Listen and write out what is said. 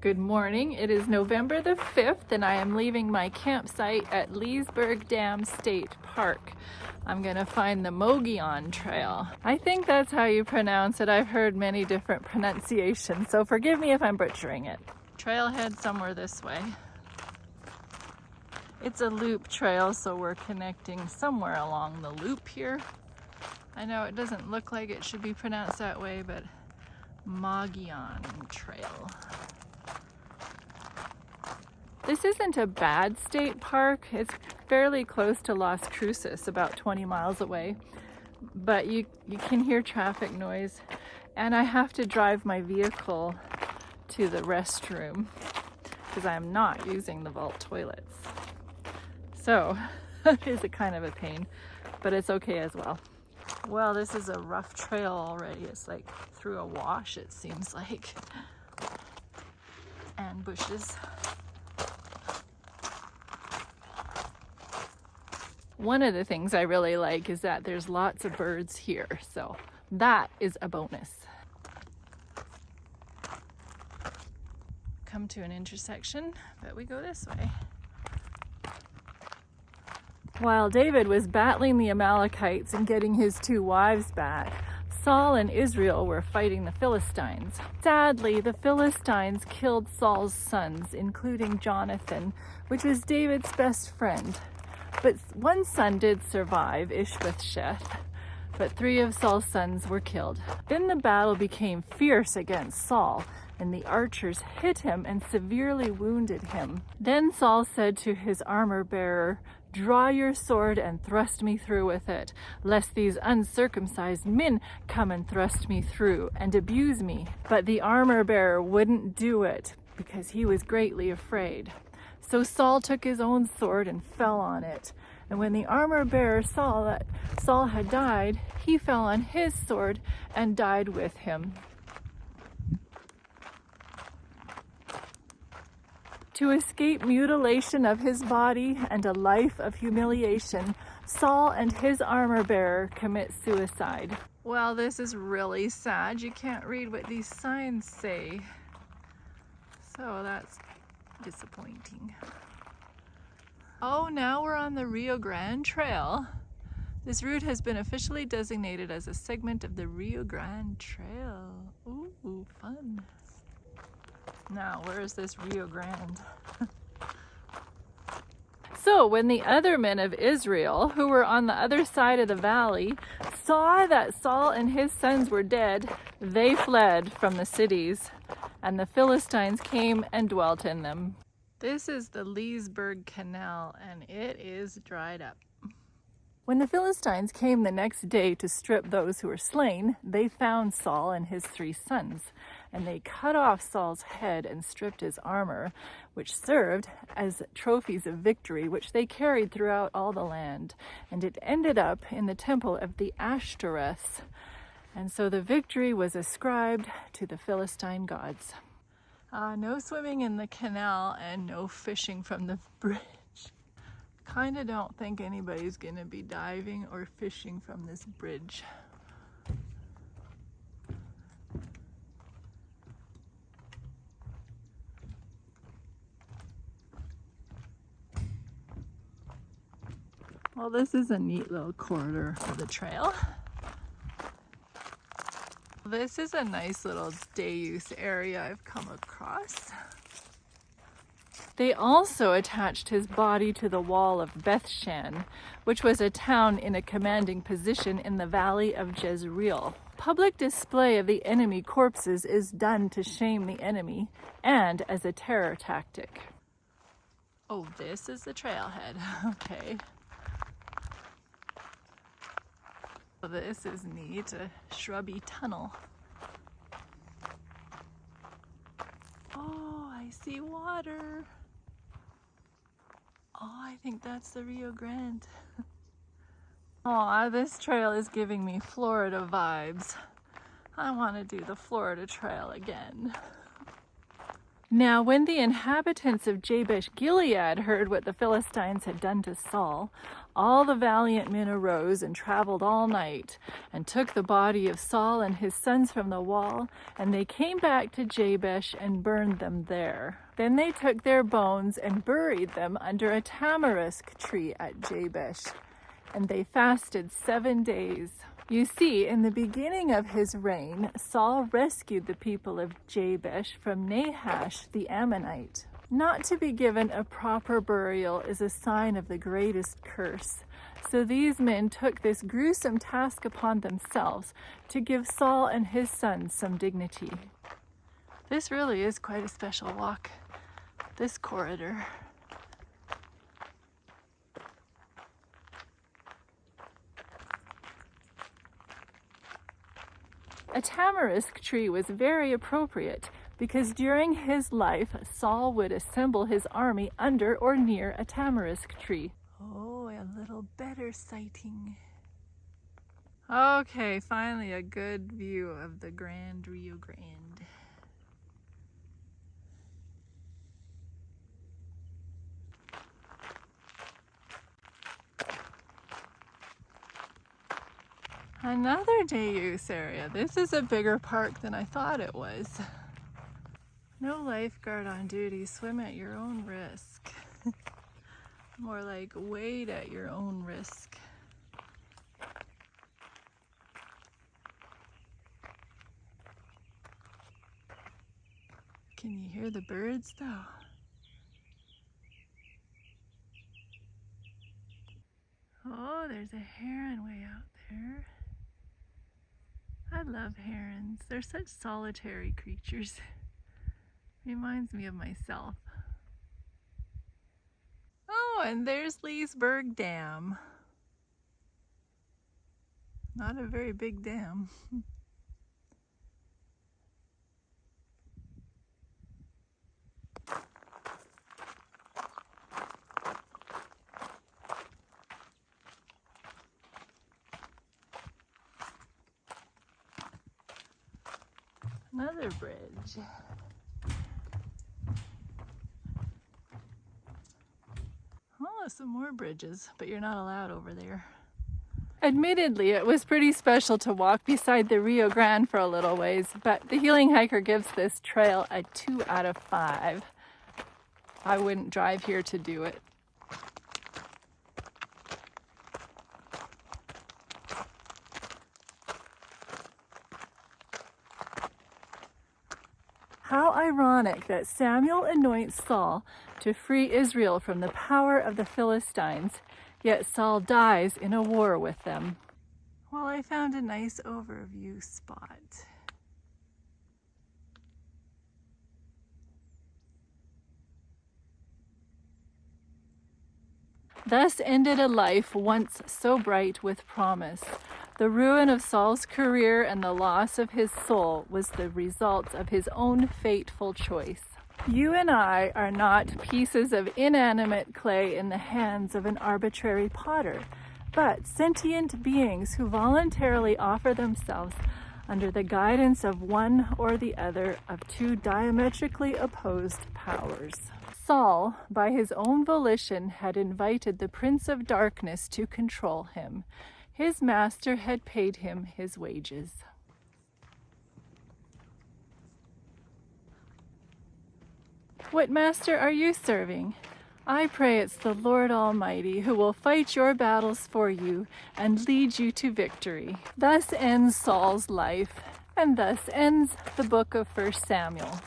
Good morning. It is November the 5th and I am leaving my campsite at Leasburg Dam State Park. I'm gonna find the Mogollon Trail. I think that's how you pronounce it. I've heard many different pronunciations, so forgive me if I'm butchering it. Trailhead somewhere this way. It's a loop trail, so we're connecting somewhere along the loop here. I know it doesn't look like it should be pronounced that way, but Mogollon Trail. This isn't a bad state park. It's fairly close to Las Cruces, about 20 miles away. But you can hear traffic noise, and I have to drive my vehicle to the restroom because I'm not using the vault toilets. So it is a kind of a pain, but it's okay as well. Well, this is a rough trail already. It's like through a wash, it seems like, and bushes. One of the things I really like is that there's lots of birds here, so that is a bonus. Come to an intersection, but we go this way. While David was battling the Amalekites and getting his 2 wives back, Saul and Israel were fighting the Philistines. Sadly, the Philistines killed Saul's sons, including Jonathan, which was David's best friend. But one son did survive, Ishbosheth, but 3 of Saul's sons were killed. Then the battle became fierce against Saul, and the archers hit him and severely wounded him. Then Saul said to his armor-bearer, "Draw your sword and thrust me through with it, lest these uncircumcised men come and thrust me through and abuse me." But the armor-bearer wouldn't do it because he was greatly afraid. So Saul took his own sword and fell on it. And when the armor-bearer saw that Saul had died, he fell on his sword and died with him. To escape mutilation of his body and a life of humiliation, Saul and his armor-bearer commit suicide. Well, this is really sad. You can't read what these signs say. So that's disappointing. Oh, now we're on the Rio Grande Trail. This route has been officially designated as a segment of the Rio Grande Trail. Ooh, fun. Now, where is this Rio Grande? So when the other men of Israel, who were on the other side of the valley, saw that Saul and his sons were dead, they fled from the cities, and the Philistines came and dwelt in them. This is the Leasburg Canal, and it is dried up. When the Philistines came the next day to strip those who were slain, they found Saul and his 3 sons, and they cut off Saul's head and stripped his armor, which served as trophies of victory, which they carried throughout all the land. And it ended up in the temple of the Ashtoreth. And so the victory was ascribed to the Philistine gods. No swimming in the canal and no fishing from the bridge. Kinda don't think anybody's gonna be diving or fishing from this bridge. Well, this is a neat little corridor for the trail. This is a nice little day use area I've come across. They also attached his body to the wall of Bethshan, which was a town in a commanding position in the valley of Jezreel. Public display of the enemy corpses is done to shame the enemy and as a terror tactic. Oh, this is the trailhead. Okay. This is neat, a shrubby tunnel. Oh, I see water. Oh, I think that's the Rio Grande. Oh, this trail is giving me Florida vibes. I want to do the Florida Trail again. Now when the inhabitants of Jabesh Gilead heard what the Philistines had done to Saul, all the valiant men arose and traveled all night, and took the body of Saul and his sons from the wall, and they came back to Jabesh and burned them there. Then they took their bones and buried them under a tamarisk tree at Jabesh, and they fasted 7 days. You see, in the beginning of his reign, Saul rescued the people of Jabesh from Nahash the Ammonite. Not to be given a proper burial is a sign of the greatest curse. So these men took this gruesome task upon themselves to give Saul and his sons some dignity. This really is quite a special walk, this corridor. A tamarisk tree was very appropriate because during his life, Saul would assemble his army under or near a tamarisk tree. Oh, a little better sighting. Okay, finally a good view of the Grand Rio Grande. Another day use area. This is a bigger park than I thought it was. No lifeguard on duty. Swim at your own risk. More like wade at your own risk. Can you hear the birds though? Oh, there's a heron way out there. I love herons. They're such solitary creatures. Reminds me of myself. Oh, and there's Leasburg Dam. Not a very big dam. Another bridge. Oh, some more bridges, but you're not allowed over there. Admittedly, it was pretty special to walk beside the Rio Grande for a little ways, but the healing hiker gives this trail a 2 out of 5. I wouldn't drive here to do it. How ironic that Samuel anoints Saul to free Israel from the power of the Philistines, yet Saul dies in a war with them. Well, I found a nice overview spot. Thus ended a life once so bright with promise. The ruin of Saul's career and the loss of his soul was the result of his own fateful choice. You and I are not pieces of inanimate clay in the hands of an arbitrary potter, but sentient beings who voluntarily offer themselves under the guidance of one or the other of two diametrically opposed powers. Saul, by his own volition, had invited the Prince of Darkness to control him. His master had paid him his wages. What master are you serving? I pray it's the Lord Almighty who will fight your battles for you and lead you to victory. Thus ends Saul's life, and thus ends the book of 1 Samuel.